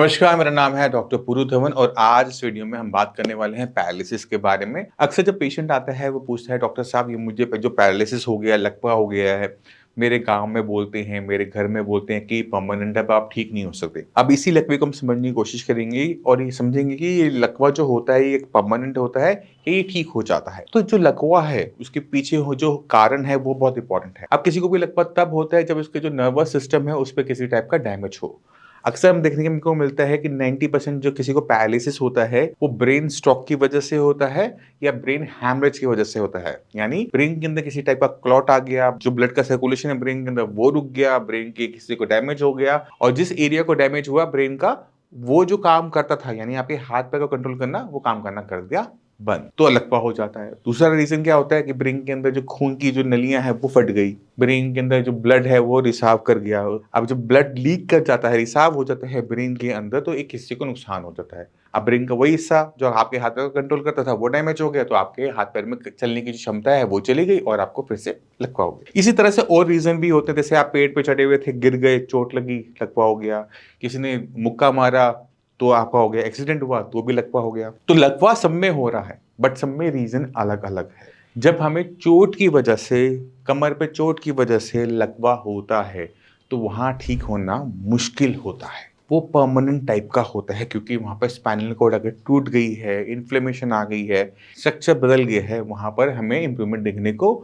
नमस्कार, मेरा नाम है डॉक्टर पुरु धवन और आज इस वीडियो में हम बात करने वाले हैं पैरालिसिस के बारे में। अक्सर जब पेशेंट आता है वो पूछता है डॉक्टर साहब ये मुझे जो पैरालिसिस हो गया, लकवा हो गया है, मेरे गाँव में बोलते हैं, मेरे घर में बोलते हैं कि परमानेंट है, अब आप ठीक नहीं हो सकते। अब इसी लकवे को हम समझने की कोशिश करेंगे और ये समझेंगे कि ये लकवा जो होता है ये परमानेंट होता है या ये ठीक हो जाता है। तो जो लकवा है उसके पीछे हो जो कारण है वो बहुत इंपॉर्टेंट है। अब किसी को भी लकवा तब होता है जब उसके जो नर्वस सिस्टम है उस पर किसी टाइप का डैमेज हो। अक्सर हम देखने को मिलता है कि 90% जो किसी को पैरालिसिस होता है वो ब्रेन स्ट्रोक की वजह से होता है या ब्रेन हैमरेज की वजह से होता है। यानी ब्रेन के अंदर किसी टाइप का क्लॉट आ गया, जो ब्लड का सर्कुलेशन है ब्रेन के अंदर वो रुक गया, ब्रेन के किसी को डैमेज हो गया और जिस एरिया को डैमेज हुआ ब्रेन का वो जो काम करता था यानी आपके हाथ पैर को कंट्रोल करना वो काम करना कर दिया बंद, तो लकवा हो जाता है। दूसरा रीजन क्या होता है कि ब्रेन के अंदर जो खून की जो नलियां हैं वो फट गई, ब्रेन के अंदर जो ब्लड है वो रिसाव कर गया। अब जब ब्लड लीक कर जाता है, रिसाव हो जाता है ब्रेन के अंदर, तो एक हिस्से को नुकसान हो जाता है। अब ब्रेन का वही हिस्सा जो आपके हाथ पैर को कंट्रोल करता था वो डैमेज हो गया, तो आपके हाथ पैर में चलने की जो क्षमता है वो चली गई और आपको फिर से लकवा हो गया। इसी तरह से और रीजन भी होते हैं, जैसे आप पेड़ पे चढ़े हुए थे, गिर गए, चोट लगी, लकवा हो गया। किसी ने मुक्का मारा तो आपका हो गया, एक्सीडेंट हुआ तो भी लकवा हो गया। तो लकवा सब में हो रहा है बट सब में रीजन अलग अलग है। जब हमें चोट की वजह से, कमर पे चोट की वजह से लकवा होता है तो वहां ठीक होना मुश्किल होता है। वो परमानेंट टाइप का होता है क्योंकि वहां पर स्पाइनल कॉर्ड अगर टूट गई है, इन्फ्लेमेशन आ गई है, स्ट्रक्चर बदल गया है, वहां पर हमें इंप्रूवमेंट देखने को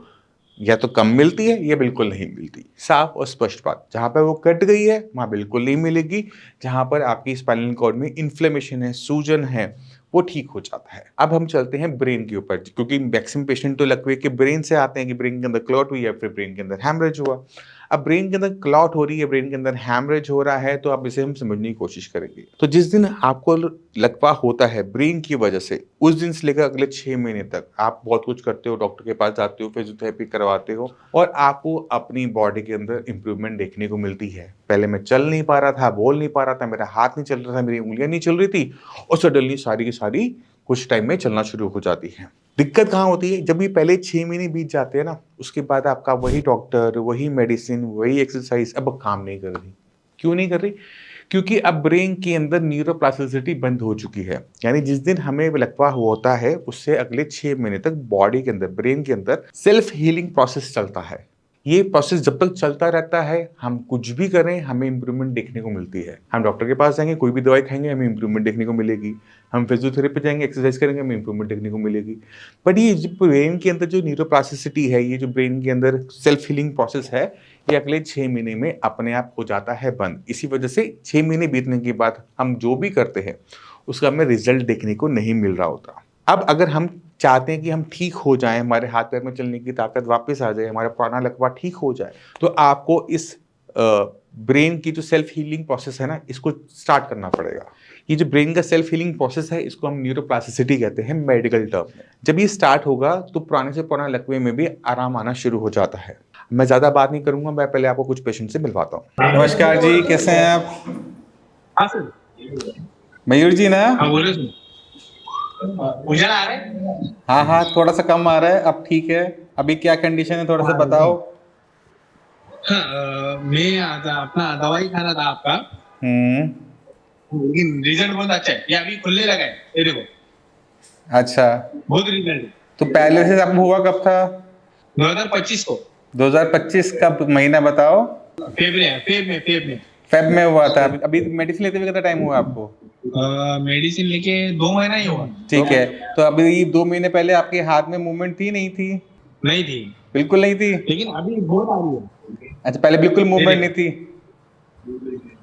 या तो कम मिलती है या बिल्कुल नहीं मिलती। साफ और स्पष्ट बात, जहां पर वो कट गई है वहां बिल्कुल नहीं मिलेगी। जहां पर आपकी स्पाइनल कॉर्ड में इन्फ्लेमेशन है, सूजन है, वो ठीक हो जाता है। अब हम चलते हैं ब्रेन के ऊपर, क्योंकि मैक्सिमम पेशेंट तो लकवे के ब्रेन से आते हैं कि ब्रेन के अंदर क्लॉट हुई या फिर ब्रेन के अंदर हैमरेज हुआ। अब ब्रेन के अंदर क्लॉट हो रही है, ब्रेन के अंदर हैमरेज हो रहा है, तो अब इसे हम समझने की कोशिश करेंगे। तो जिस दिन आपको लकवा होता है ब्रेन की वजह से, उस दिन से लेकर अगले 6 महीने तक आप बहुत कुछ करते हो, डॉक्टर के पास जाते हो, फिजियोथेरेपी करवाते हो और आपको अपनी बॉडी के अंदर इंप्रूवमेंट देखने को मिलती है। पहले मैं चल नहीं पा रहा था, बोल नहीं पा रहा था, मेरा हाथ नहीं चल रहा था, मेरी उंगलियां नहीं चल रही थी और सडनली सारी की सारी कुछ टाइम में चलना शुरू हो जाती है। दिक्कत कहाँ होती है, जब ये पहले 6 महीने बीत जाते हैं ना, उसके बाद आपका वही डॉक्टर, वही मेडिसिन, वही एक्सरसाइज अब काम नहीं कर रही। क्यों नहीं कर रही? क्योंकि अब ब्रेन के अंदर न्यूरोप्लास्टिसिटी बंद हो चुकी है। यानी जिस दिन हमें लकवा होता है उससे अगले 6 महीने तक बॉडी के अंदर, ब्रेन के अंदर सेल्फ हीलिंग प्रोसेस चलता है। ये प्रोसेस जब तक चलता रहता है, हम कुछ भी करें हमें इंप्रूवमेंट देखने को मिलती है। हम डॉक्टर के पास जाएंगे, कोई भी दवाई खाएंगे, हमें इंप्रूवमेंट देखने को मिलेगी। हम फिजियोथेरेपी जाएंगे, एक्सरसाइज करेंगे, हमें इंप्रूवमेंट देखने को मिलेगी। बट ये जो ब्रेन के अंदर जो न्यूरोप्लास्टिसिटी है, ये जो ब्रेन के अंदर सेल्फ हीलिंग प्रोसेस है, ये अगले 6 महीने में अपने आप हो जाता है बंद। इसी वजह से 6 महीने बीतने के बाद हम जो भी करते हैं उसका हमें रिजल्ट देखने को नहीं मिल रहा होता। अब अगर हम चाहते हैं कि हम ठीक हो जाएं, हमारे हाथ पैर में चलने की ताकत वापस आ जाए, हमारा पुराना लकवा ठीक हो जाए, तो आपको इस ब्रेन की जो सेल्फ हीलिंग प्रोसेस है ना, इसको स्टार्ट करना पड़ेगा। ये जो ब्रेन का सेल्फ हीलिंग प्रोसेस है इसको हम न्यूरोप्लास्टिसिटी कहते हैं मेडिकल टर्म में। जब ये स्टार्ट होगा तो पुराने से पुराना लकवे में भी आराम आना शुरू हो जाता है। मैं ज्यादा बात नहीं करूंगा, मैं पहले आपको कुछ पेशेंट से मिलवाता हूँ। नमस्कार जी, कैसे हैं आप? हाँ सर। मयूर जी ना? हाँ बोलो सर। उजला आ रहा है? हाँ हाँ, थोड़ा सा कम आ रहा है, अब ठीक है। अभी क्या कंडीशन है थोड़ा सा बताओ। हाँ मैं अपना दवाई खा रहा था आपका, लेकिन रिजल्ट बहुत अच्छा है। ये अभी खुलने लगा है, ये देखो अच्छा, बहुत रिजल्ट है। तो पहले से आपको हुआ कब था? 2025 को 2025 का महीना बताओ। फेब फेब में हुआ था। अभी मेडिसिन लेते हुए कितना टाइम हुआ आपको? में मेडिसिन लेके 2 महीना ही हुआ। ठीक है, तो अभी 2 महीने पहले आपके हाथ में मूवमेंट थी नहीं थी? नहीं थी, बिल्कुल नहीं थी। लेकिन अभी बहुत आ रही है। अच्छा, पहले बिल्कुल मूवमेंट नहीं थी।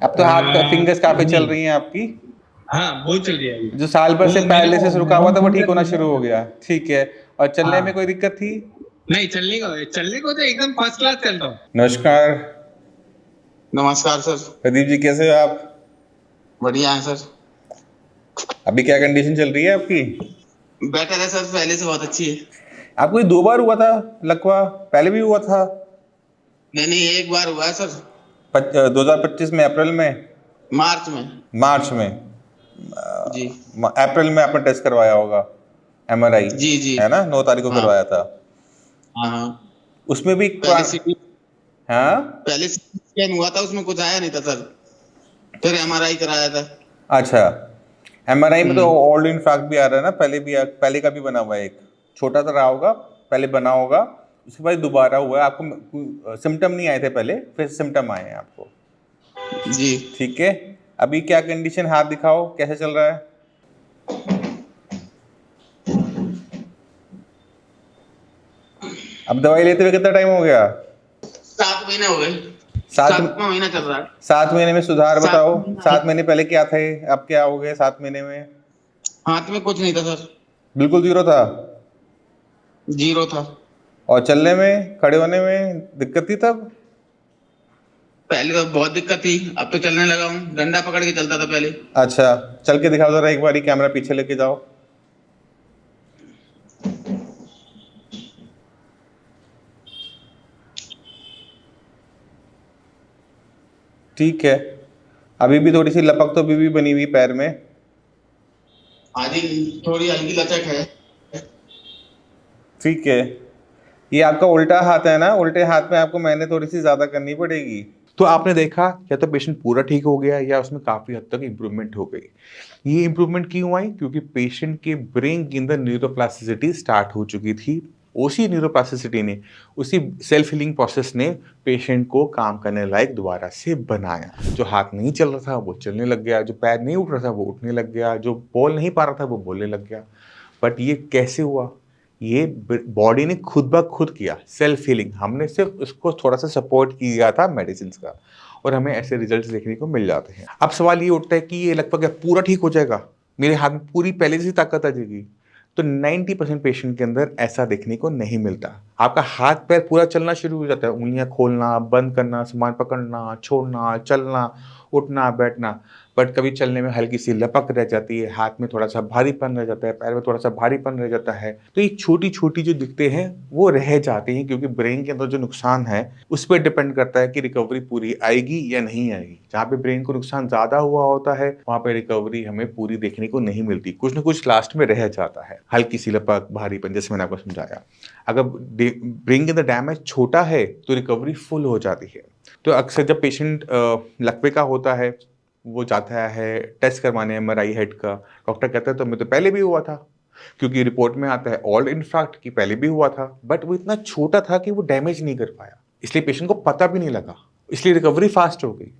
अब तो हाथ का फिंगर्स काफी चल नहीं। रही हैं आपकी। हाँ बहुत चल रही है अभी। जो साल भर से वो मेरे पैरालिसिस को रुका हुआ था वो ठीक होना नहीं शुरू हो गया। ठीक है, और चलने में हाँ। कोई दिक्कत थी? चलने को तो एकदम फर्स्ट क्लास चलता हूँ। नमस्कार नमस्कार सर। प्रदीप जी, कैसे हो आप? बढ़िया है सर। अभी क्या कंडीशन चल रही है आपकी? बेटर है सर, पहले से बहुत अच्छी है। आपको ये 2 बार हुआ था लकवा? पहले भी हुआ था? नहीं, एक बार हुआ है सर। 2025 में, अप्रैल में? मार्च में। मार्च में? जी अप्रैल में आपने टेस्ट करवाया होगा, एमआरआई जी जी। है ना? 9 तारीख को हाँ करवाया था। हाँ हाँ। उसमें भी हाँ, पहले सीटी स्कैन हुआ था, उसमें कुछ आया नहीं था सर। फिर एमआरआई कराया था। अच्छा, एमआरआई में तो ऑल इंफ्राक्ट भी आ रहा है ना, पहले का भी बना हुआ है, एक छोटा सा रहा होगा, पहले बना होगा, उसके बाद दोबारा हुआ है। आपको सिम्टम नहीं आए थे पहले, फिर सिम्टम आए हैं आपको। जी। ठीक है, अभी क्या कंडीशन, हाथ दिखाओ कैसे चल रहा है। अब दवाई लेते हुए कितना टाइम हो गया? 7 महीने हो गए। सात 7वां महीना चल रहा है। 7 महीने में सुधार सात बताओ। महीना 7 महीने पहले क्या थे, अब क्या हो गए 7 महीने में? हाथ में कुछ नहीं था सर, बिल्कुल जीरो था। 0 था। और चलने में, खड़े होने में दिक्कत थी तब? पहले तो बहुत दिक्कत थी, अब तो चलने लगा हूँ, डंडा पकड़ के चलता था पहले। अच्छा, चल के दिखाओ जरा एक बारी, कैमरा पीछे लेके जाओ। ठीक है, अभी भी थोड़ी सी लपक तो अभी भी बनी हुई पैर में। आधी थोड़ी हल्की लचक है। ठीक है, ये आपका उल्टा हाथ है ना, उल्टे हाथ में आपको मेहनत थोड़ी सी ज्यादा करनी पड़ेगी। तो आपने देखा, या तो पेशेंट पूरा ठीक हो गया या उसमें काफी हद तक इंप्रूवमेंट हो गई। ये इंप्रूवमेंट क्यों आई? क्योंकि पेशेंट के ब्रेन के अंदर न्यूरोप्लास्टिसिटी स्टार्ट हो चुकी थी। उसी न्यूरोप्लास्टिसिटी ने, उसी सेल्फ हीलिंग प्रोसेस ने पेशेंट को काम करने लायक दोबारा से बनाया। जो हाथ नहीं चल रहा था वो चलने लग गया, जो पैर नहीं उठ रहा था वो उठने लग गया, जो बोल नहीं पा रहा था वो बोलने लग गया। बट ये कैसे हुआ? ये बॉडी ने खुद ब खुद किया, सेल्फ हीलिंग। हमने सिर्फ उसको थोड़ा सा सपोर्ट किया था मेडिसिन का, और हमें ऐसे रिजल्ट्स देखने को मिल जाते हैं। अब सवाल ये उठता है कि ये लगभग क्या पूरा ठीक हो जाएगा, मेरे हाथ में पूरी पहले से ताकत आ जाएगी? तो 90% पेशेंट के अंदर ऐसा देखने को नहीं मिलता। आपका हाथ पैर पूरा चलना शुरू हो जाता है, उंगलियां खोलना, बंद करना, सामान पकड़ना, छोड़ना, चलना, उठना, बैठना। बट कभी चलने में हल्की सी लपक रह जाती है, हाथ में थोड़ा सा भारीपन रह जाता है, पैर में थोड़ा सा भारीपन रह जाता है। तो ये छोटी छोटी जो दिक्कतें हैं वो रह जाती हैं, क्योंकि ब्रेन के अंदर जो नुकसान है उस पर डिपेंड करता है कि रिकवरी पूरी आएगी या नहीं आएगी। जहाँ पे ब्रेन को नुकसान ज्यादा हुआ होता है वहाँ पे रिकवरी हमें पूरी देखने को नहीं मिलती, कुछ ना कुछ लास्ट में रह जाता है, हल्की सी लपक, भारीपन, जैसे मैंने आपको समझाया। अगर ब्रेन के अंदर डैमेज छोटा है तो रिकवरी फुल हो जाती है। तो अक्सर जब पेशेंट लकवे का होता है, वो जाता है टेस्ट करवाने एमआरआई हेड का, डॉक्टर कहता है तो मैं तो पहले भी हुआ था, क्योंकि रिपोर्ट में आता है ऑल इंफ्राक्ट की पहले भी हुआ था, बट वो इतना छोटा था कि वो डैमेज नहीं कर पाया, इसलिए पेशेंट को पता भी नहीं लगा, इसलिए रिकवरी फास्ट हो गई।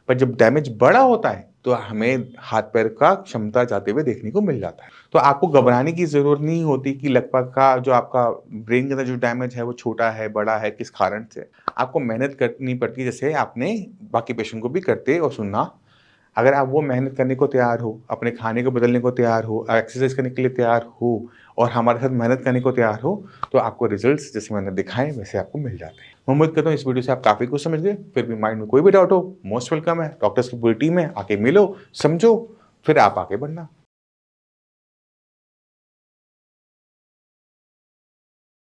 पर जब डैमेज बड़ा होता है तो हमें हाथ पैर का क्षमता जाते हुए देखने को मिल जाता है। तो आपको घबराने की जरूरत नहीं होती कि लगभग का जो आपका ब्रेन के अंदर जो डैमेज है वो छोटा है, बड़ा है, किस कारण से। आपको मेहनत करनी पड़ती है, जैसे आपने बाकी पेशेंट को भी करते और सुनना। अगर आप वो मेहनत करने को तैयार हो, अपने खाने को बदलने को तैयार हो, एक्सरसाइज करने के लिए तैयार हो और हमारे साथ मेहनत करने को तैयार हो, तो आपको रिजल्ट्स जैसे मैंने दिखाए वैसे आपको मिल जाते हैं। मैं उम्मीद करता हूँ इस वीडियो से आप काफ़ी कुछ समझ गए। फिर भी माइंड में कोई भी डाउट हो, मोस्ट वेलकम है, डॉक्टर्स की पूरी टीम है, आके मिलो, समझो, फिर आप आगे बढ़ना।